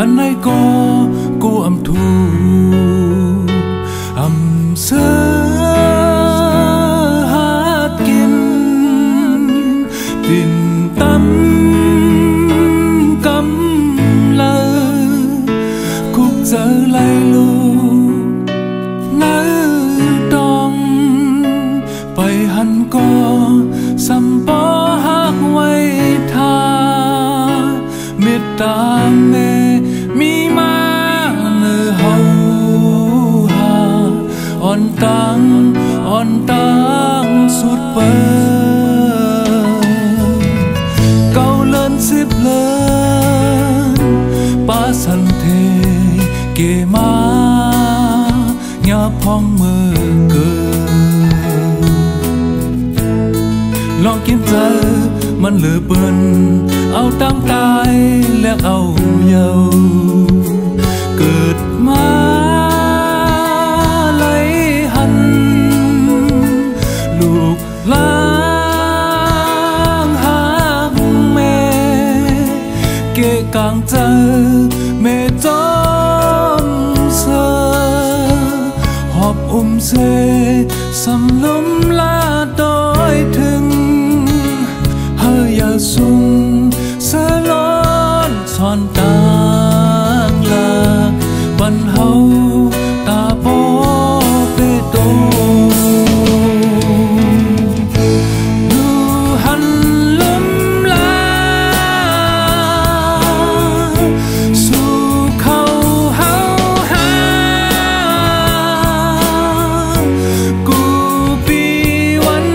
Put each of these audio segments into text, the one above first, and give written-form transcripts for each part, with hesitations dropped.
hắn ấy có cô âm thu âm sơ hát kiên tình tâm cấm lơ khúc giờ lay lu nỡ đong bay hắn có sắm bó hát quay tha miệt ta mê mi ma nơ hầu hà on tang suốt bờ câu lớn xếp lớn ba sân thề kề má nhà phong mơ cơ lo kiếm giờมันเหลือเปินเอาตั้งตายและเอาเยาเกิดมาไหลหันลูกหลางหางแม่เกะกางเจอแม่จอมเสอหอบเสสำล้มลาดอยถึงsung sơ lon son tang lạc ban hậu ta bó bê tô du hắn lâm la su khâu hao ha cu piวัน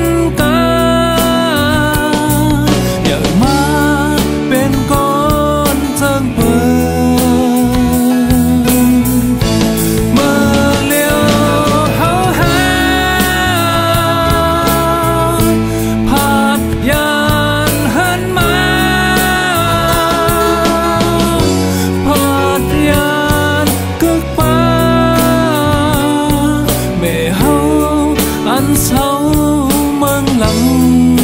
sâu mơn lặng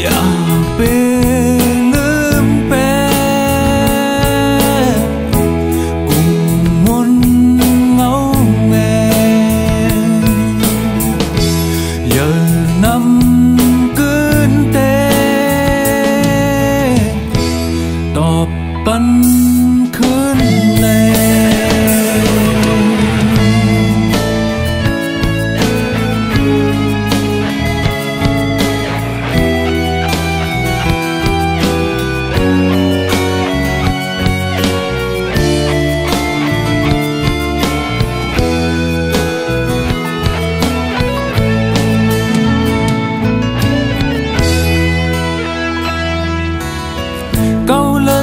ya bê lướm bê cùng muôn ngấu nghe giờ năm cơn tê tọp bắn khơn lệ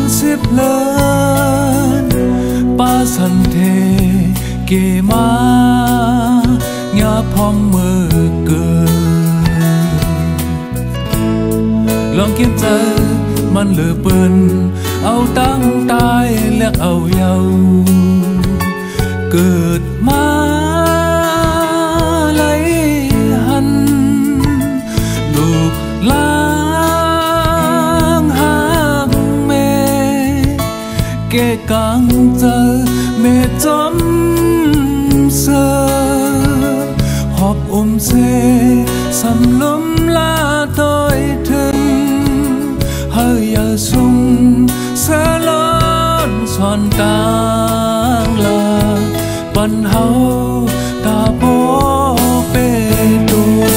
xếp lớn ba sân thề kề má nhà phong mơ cơ lòng kiếm giờมันเหลือเปินเอาตั้งตายและเอาเยาเกิดมาไหลหันลูกหลางหางแม่เกะกางเจอแม่จอมเสอหอบเสสำล้มลาดอยถึงhơi giờ sung sẽ lớn son tang là ban hậu ta bó bê đồ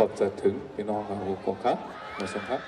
ขอบจะถึงพี่น้องครับขอบคุณครับมาส่งครับ